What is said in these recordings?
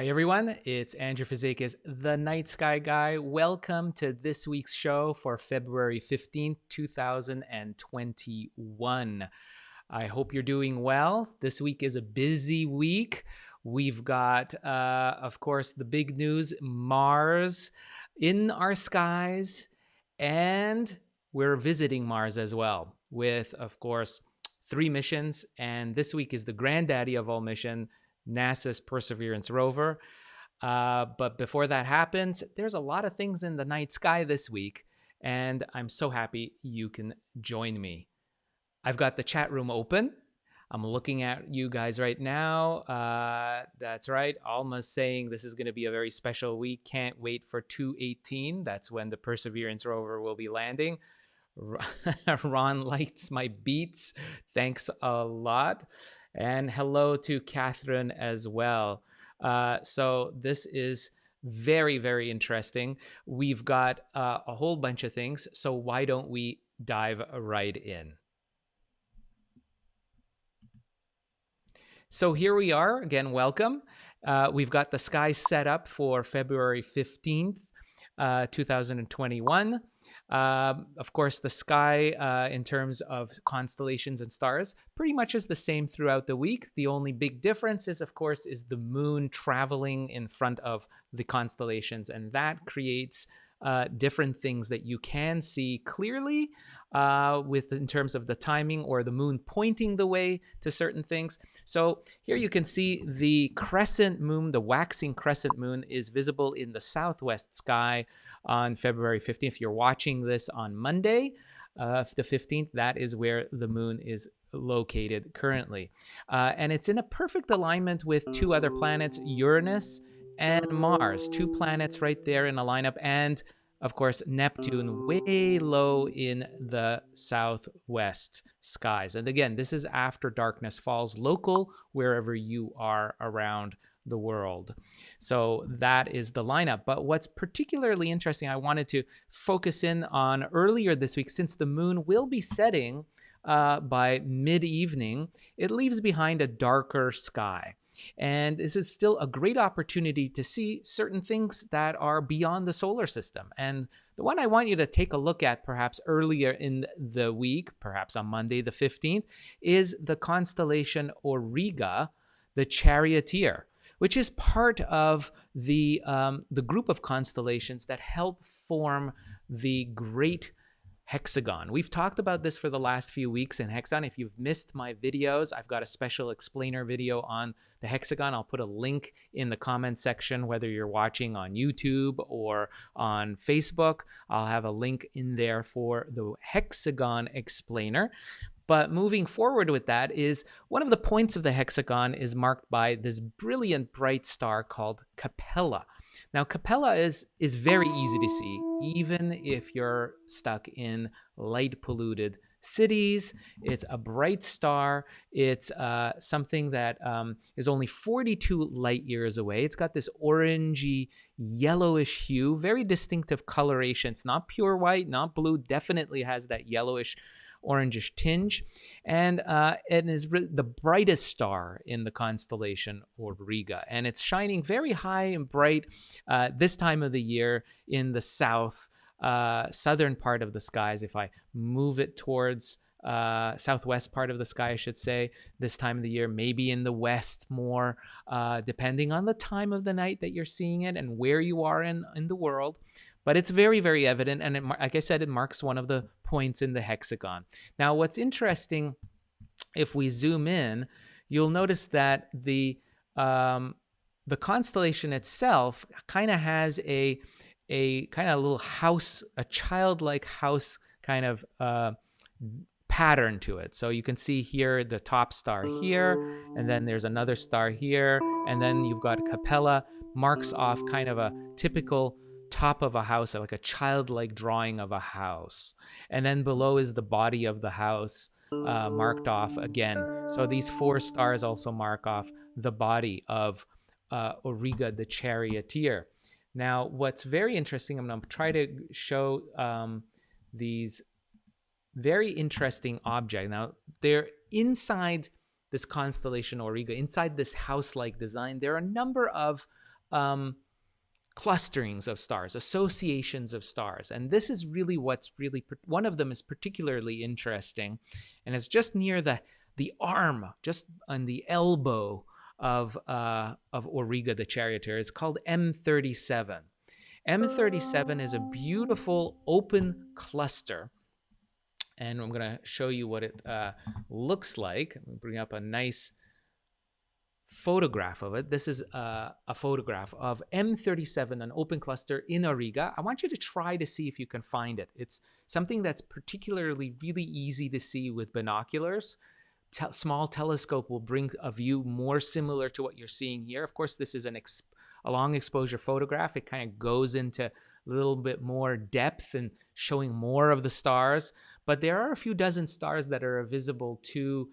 Hi, everyone. It's Andrew Fazekas, the Night Sky Guy. Welcome to this week's show for February 15th, 2021. I hope you're doing well. This week is a busy week. We've got, of course, the big news, Mars in our skies, and we're visiting Mars as well with, of course, 3 missions. And this week is the granddaddy of all missions, NASA's Perseverance rover. But before that happens, there's a lot of things in the night sky this week, and I'm so happy you can join me. I've got the chat room open. I'm looking at you guys right now. That's right. Alma's saying this is going to be a very special week. Can't wait for 2/18. That's when the Perseverance rover will be landing. Ron likes my beats. Thanks a lot. And hello to Catherine as well. So this is very, very interesting. We've got a whole bunch of things. So why don't we dive right in? So here we are. Again, welcome. We've got the sky set up for February 15th, 2021. Of course, the sky in terms of constellations and stars pretty much is the same throughout the week. The only big difference is, of course, is the moon traveling in front of the constellations, and that creates different things that you can see clearly in terms of the timing or the moon pointing the way to certain things. So here you can see the crescent moon, the waxing crescent moon is visible in the southwest sky on February 15th. If you're watching this on Monday, the 15th, that is where the moon is located currently. And it's in a perfect alignment with 2 other planets, Uranus and Mars, 2 planets right there in a lineup, and of course Neptune way low in the southwest skies. And again, this is after darkness falls local wherever you are around the world. So that is the lineup. But what's particularly interesting, I wanted to focus in on earlier this week, since the moon will be setting by mid-evening, it leaves behind a darker sky. And this is still a great opportunity to see certain things that are beyond the solar system. And the one I want you to take a look at perhaps earlier in the week, perhaps on Monday the 15th, is the constellation Auriga, the Charioteer, which is part of the group of constellations that help form the Great Hexagon. We've talked about this for the last few weeks in Hexagon. If you've missed my videos, I've got a special explainer video on the Hexagon. I'll put a link in the comment section, whether you're watching on YouTube or on Facebook. I'll have a link in there for the Hexagon explainer. But moving forward with that is one of the points of the hexagon is marked by this brilliant bright star called Capella. Now, Capella is very easy to see, even if you're stuck in light polluted cities. It's a bright star. It's something that is only 42 light years away. It's got this orangey, yellowish hue, very distinctive coloration. It's not pure white, not blue, definitely has that yellowish, orangish tinge. And it is the brightest star in the constellation Auriga. And it's shining very high and bright this time of the year in the southern part of the skies. If I move it towards southwest part of the sky, I should say, this time of the year, maybe in the west more, depending on the time of the night that you're seeing it and where you are in the world. But it's very, very evident. And like I said, it marks one of the points in the hexagon. Now, what's interesting, if we zoom in, you'll notice that the constellation itself kind of has a kind of little house, a childlike house kind of pattern to it. So you can see here the top star here, and then there's another star here, and then you've got Capella, marks off kind of a typical top of a house, like a childlike drawing of a house. And then below is the body of the house, marked off again. So these 4 stars also mark off the body of Auriga the charioteer. Now, what's very interesting, I'm going to try to show these very interesting objects. Now, they're inside this constellation Auriga, inside this house-like design. There are a number of clusterings of stars, associations of stars. And this is really what's really, one of them is particularly interesting. And it's just near the arm, just on the elbow of Auriga the charioteer. It's called M37. M37 is a beautiful open cluster. And I'm going to show you what it looks like. I'm going to bring up a nice photograph of it. This is a photograph of M37, an open cluster in Auriga. I want you to try to see if you can find it. It's something that's particularly really easy to see with binoculars. Small telescope will bring a view more similar to what you're seeing here. Of course, this is a long exposure photograph. It kind of goes into a little bit more depth and showing more of the stars. But there are a few dozen stars that are visible to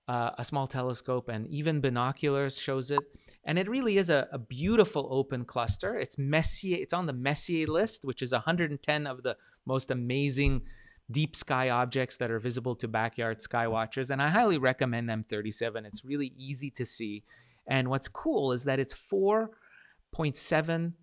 a small telescope, and even binoculars shows it. And it really is a beautiful open cluster. It's Messier. It's on the Messier list, which is 110 of the most amazing deep sky objects that are visible to backyard sky watchers. And I highly recommend M37. It's really easy to see. And what's cool is that it's 4.7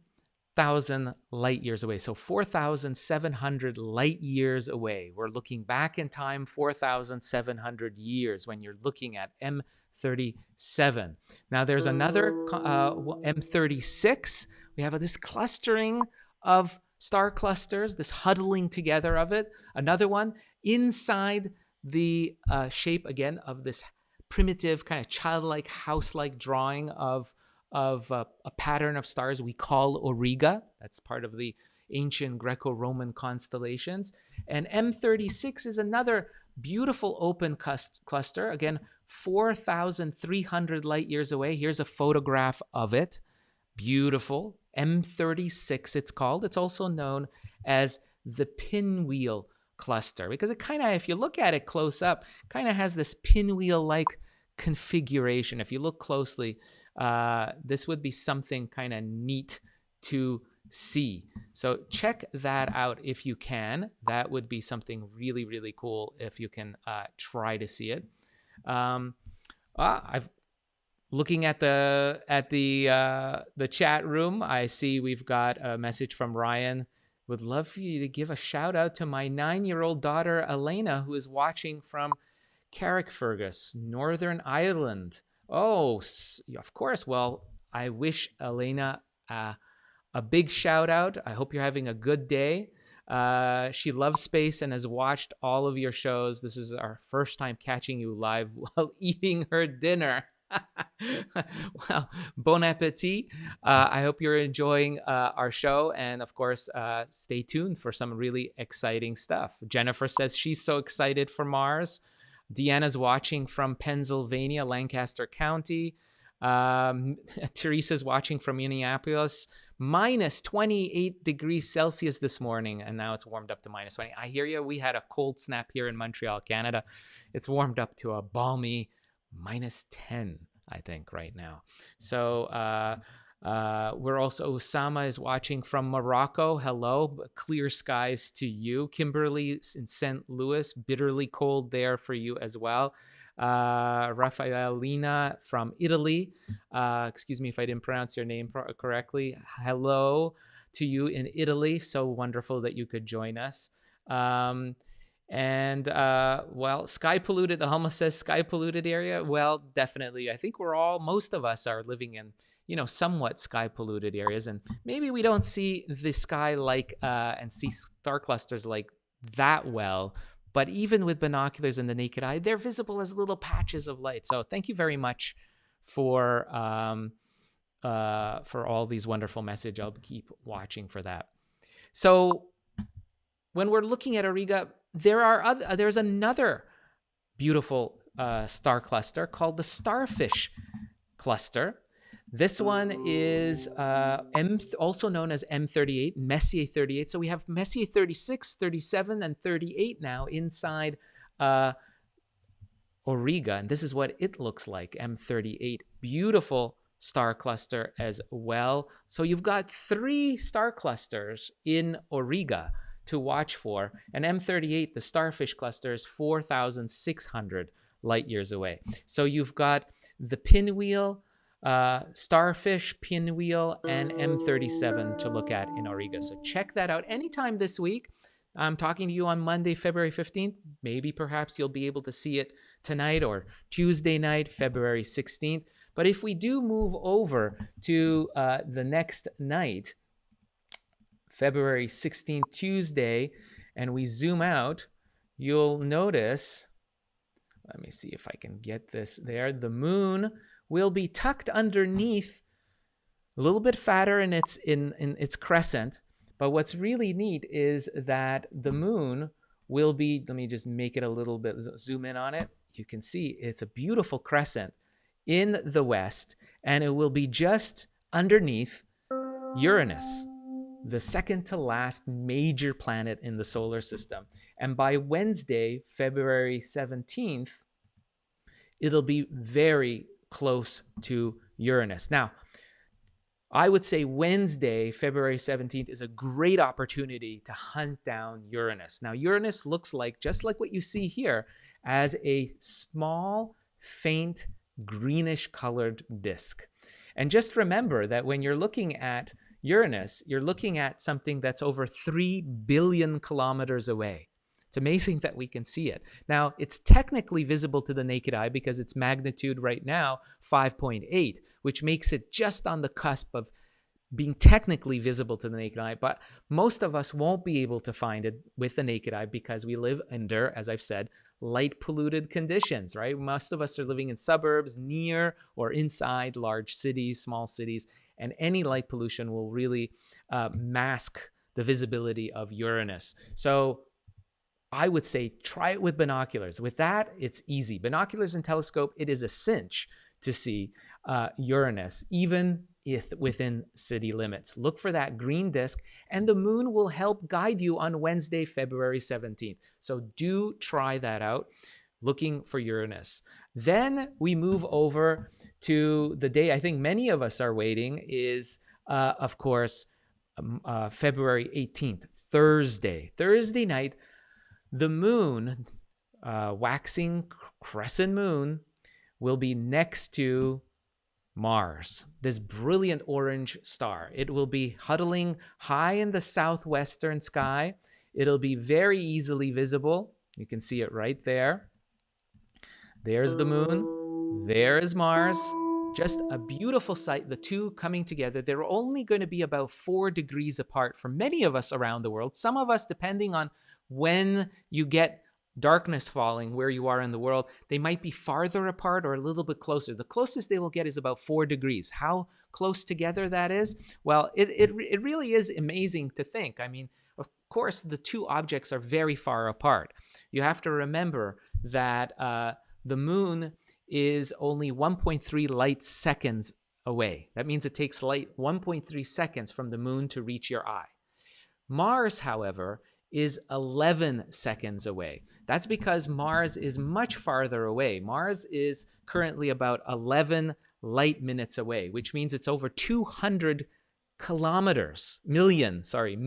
thousand light years away. So 4,700 light years away. We're looking back in time 4,700 years when you're looking at M37. Now there's another M36. We have this clustering of star clusters, this huddling together of it. Another one inside the shape again of this primitive kind of childlike house-like drawing of a pattern of stars we call Auriga. That's part of the ancient Greco-Roman constellations. And M36 is another beautiful open cluster. Again, 4,300 light years away. Here's a photograph of it. Beautiful. M36 it's called. It's also known as the pinwheel cluster because it kind of, if you look at it close up, kind of has this pinwheel-like configuration. If you look closely, this would be something kind of neat to see. So check that out if you can. That would be something really, really cool if you can try to see it. Looking at the chat room, I see we've got a message from Ryan. Would love for you to give a shout out to my 9-year-old daughter Elena, who is watching from Carrickfergus, Northern Ireland. Oh, of course. Well, I wish Elena a big shout out. I hope you're having a good day. She loves space and has watched all of your shows. This is our first time catching you live while eating her dinner. Well, bon appetit. I hope you're enjoying our show. And of course, stay tuned for some really exciting stuff. Jennifer says she's so excited for Mars. Deanna's watching from Pennsylvania, Lancaster County. Teresa's watching from Minneapolis. Minus 28 degrees Celsius this morning, and now it's warmed up to minus 20. I hear you. We had a cold snap here in Montreal, Canada. It's warmed up to a balmy minus 10, I think, right now. So we're also, Osama is watching from Morocco. Hello, clear skies to you. Kimberly in St. Louis, bitterly cold there for you as well. Raffaelina from Italy. Excuse me if I didn't pronounce your name correctly. Hello to you in Italy. So wonderful that you could join us. Well, sky polluted. The Alma says sky polluted area. Well, definitely. I think most of us are living in, somewhat sky polluted areas, and maybe we don't see the sky and see star clusters like that well. But even with binoculars and the naked eye, they're visible as little patches of light. So thank you very much for all these wonderful messages. I'll keep watching for that. So when we're looking at Auriga, there's another beautiful star cluster called the Starfish cluster. This one is also known as M38, Messier 38. So we have Messier 36, 37, and 38 now inside Auriga. And this is what it looks like, M38. Beautiful star cluster as well. So you've got 3 star clusters in Auriga to watch for. And M38, the Starfish cluster, is 4,600 light years away. So you've got the pinwheel, Starfish, pinwheel, and M37 to look at in Auriga. So check that out anytime this week. I'm talking to you on Monday, February 15th. Maybe perhaps you'll be able to see it tonight or Tuesday night, February 16th. But if we do move over to the next night, February 16th, Tuesday, and we zoom out, you'll notice, let me see if I can get this there, the moon will be tucked underneath, a little bit fatter in its crescent. But what's really neat is that the moon will be, let me just make it a little bit, zoom in on it. You can see it's a beautiful crescent in the west, and it will be just underneath Uranus, the second to last major planet in the solar system. And by Wednesday, February 17th, it'll be very close to Uranus. Now, I would say Wednesday, February 17th, is a great opportunity to hunt down Uranus. Now, Uranus looks just like what you see here, as a small, faint, greenish colored disk. And just remember that when you're looking at Uranus, you're looking at something that's over 3 billion kilometers away. It's amazing that we can see it. Now, it's technically visible to the naked eye because its magnitude right now, 5.8, which makes it just on the cusp of being technically visible to the naked eye. But most of us won't be able to find it with the naked eye because we live under, as I've said, light polluted conditions, right? Most of us are living in suburbs, near or inside large cities, small cities, and any light pollution will really mask the visibility of Uranus. So I would say try it with binoculars. With that, it's easy. Binoculars and telescope, it is a cinch to see Uranus, even if within city limits. Look for that green disk, and the moon will help guide you on Wednesday, February 17th. So do try that out, looking for Uranus. Then we move over to the day I think many of us are waiting is, of course, February 18th, Thursday night. The moon, waxing crescent moon, will be next to Mars, this brilliant orange star. It will be huddling high in the southwestern sky. It'll be very easily visible. You can see it right there. There's the moon. There is Mars. Just a beautiful sight, the two coming together. They're only going to be about 4 degrees apart for many of us around the world. Some of us, depending on when you get darkness falling where you are in the world, they might be farther apart or a little bit closer. The closest they will get is about 4 degrees. How close together that is? Well, it really is amazing to think. I mean, of course, the two objects are very far apart. You have to remember that the moon is only 1.3 light seconds away. That means it takes light 1.3 seconds from the moon to reach your eye. Mars, however, is 11 seconds away. That's because Mars is much farther away. Mars is currently about 11 light minutes away, which means it's over 200 kilometers, 200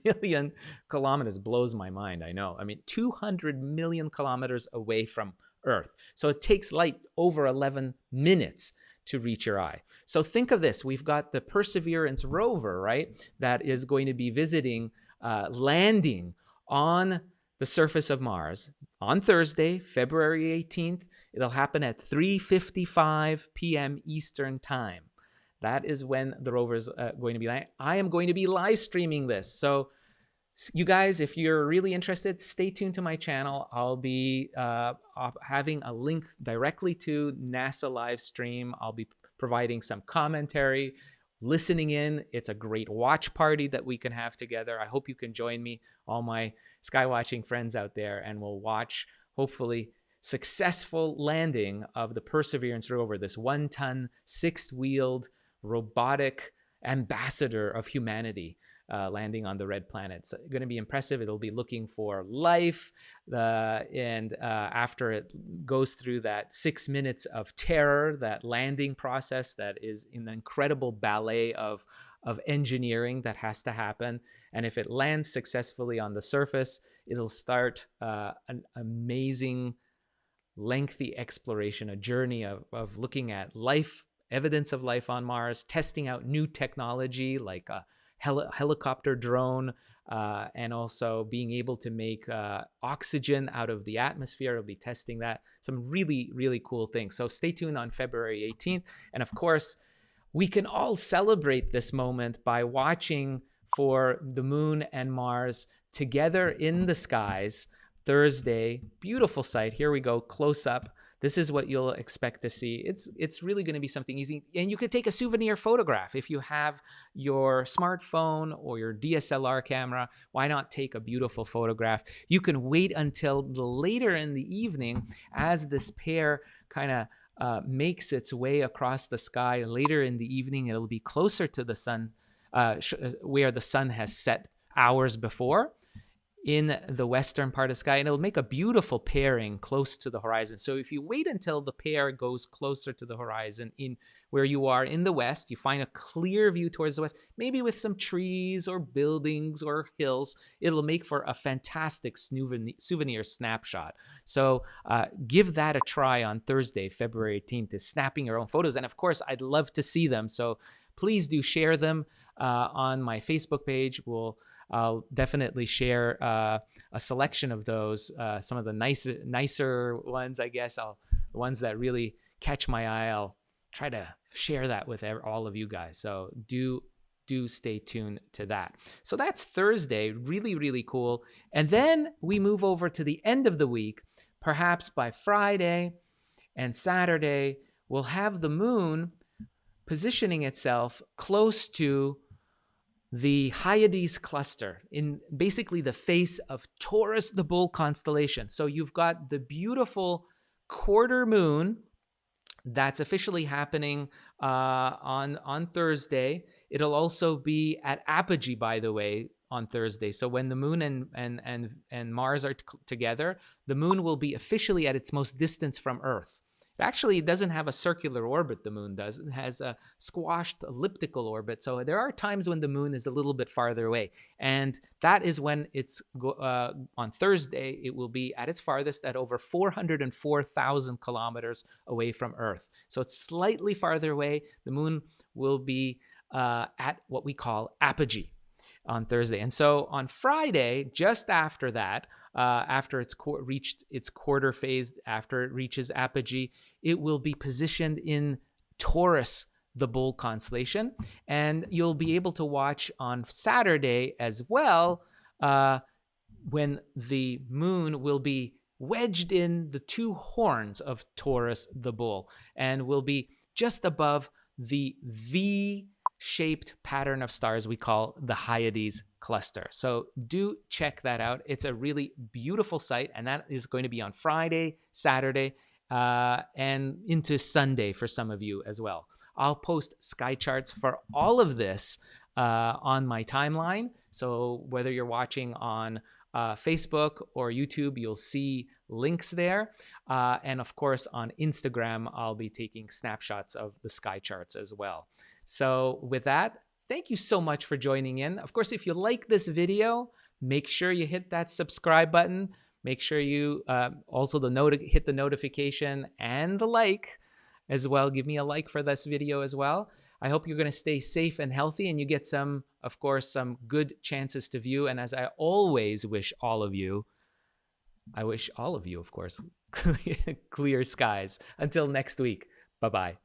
million kilometers. Blows my mind, I know. I mean, 200 million kilometers away from Earth. So it takes light over 11 minutes to reach your eye. So think of this. We've got the Perseverance rover, right, that is going to be visiting, landing on the surface of Mars on Thursday, February 18th. It'll happen at 3:55 p.m. Eastern Time. That is when the rover is going to be landing. I am going to be live streaming this. So you guys, if you're really interested, stay tuned to my channel. I'll be having a link directly to NASA live stream. I'll be providing some commentary, listening in. It's a great watch party that we can have together. I hope you can join me, all my skywatching friends out there, and we'll watch, hopefully, successful landing of the Perseverance rover, this 1-ton, 6-wheeled robotic ambassador of humanity. Landing on the red planet. It's going to be impressive. It'll be looking for life. And after it goes through that 6 minutes of terror, that landing process, that is an incredible ballet of engineering that has to happen. And if it lands successfully on the surface, it'll start an amazing, lengthy exploration, a journey of looking at life, evidence of life on Mars, testing out new technology like a helicopter drone, and also being able to make oxygen out of the atmosphere. We'll be testing that. Some really, really cool things. So stay tuned on February 18th. And of course, we can all celebrate this moment by watching for the moon and Mars together in the skies Thursday. Beautiful sight. Here we go, close up. This is what you'll expect to see. It's really going to be something easy. And you can take a souvenir photograph. If you have your smartphone or your DSLR camera, why not take a beautiful photograph? You can wait until later in the evening as this pair kind of makes its way across the sky. Later in the evening, it'll be closer to the sun, where the sun has set hours before, in the western part of the sky, and it'll make a beautiful pairing close to the horizon. So if you wait until the pair goes closer to the horizon in where you are in the west, you find a clear view towards the west, maybe with some trees or buildings or hills, it'll make for a fantastic souvenir snapshot. So give that a try on Thursday, February 18th, is snapping your own photos. And of course, I'd love to see them. So please do share them on my Facebook page. I'll definitely share a selection of those, some of the nicer ones, I guess. The ones that really catch my eye, I'll try to share that with all of you guys. So do stay tuned to that. So that's Thursday, really, really cool. And then we move over to the end of the week. Perhaps by Friday and Saturday, we'll have the moon positioning itself close to the Hyades cluster, in basically the face of Taurus, the bull constellation. So you've got the beautiful quarter moon that's officially happening on Thursday. It'll also be at apogee, by the way, on Thursday. So when the moon and Mars are together, the moon will be officially at its most distance from Earth. Actually, it doesn't have a circular orbit, the moon does. It has a squashed elliptical orbit. So there are times when the moon is a little bit farther away. And that is when it's on Thursday, it will be at its farthest at over 404,000 kilometers away from Earth. So it's slightly farther away. The moon will be at what we call apogee on Thursday. And so on Friday, just after that, after it's reached its quarter phase, after it reaches apogee, it will be positioned in Taurus, the bull constellation. And you'll be able to watch on Saturday as well, when the moon will be wedged in the two horns of Taurus, the bull, and will be just above the V-shaped pattern of stars we call the Hyades cluster. So do check that out. It's a really beautiful site, and that is going to be on Friday, Saturday, and into Sunday for some of you as well. I'll post sky charts for all of this on my timeline. So whether you're watching on Facebook or YouTube, you'll see links there. And of course, on Instagram, I'll be taking snapshots of the sky charts as well. So with that, thank you so much for joining in. Of course, if you like this video, make sure you hit that subscribe button. Make sure you also hit the notification and the like as well. Give me a like for this video as well. I hope you're going to stay safe and healthy, and you get some, of course, some good chances to view. And as I always wish all of you, of course, clear skies. Until next week. Bye-bye.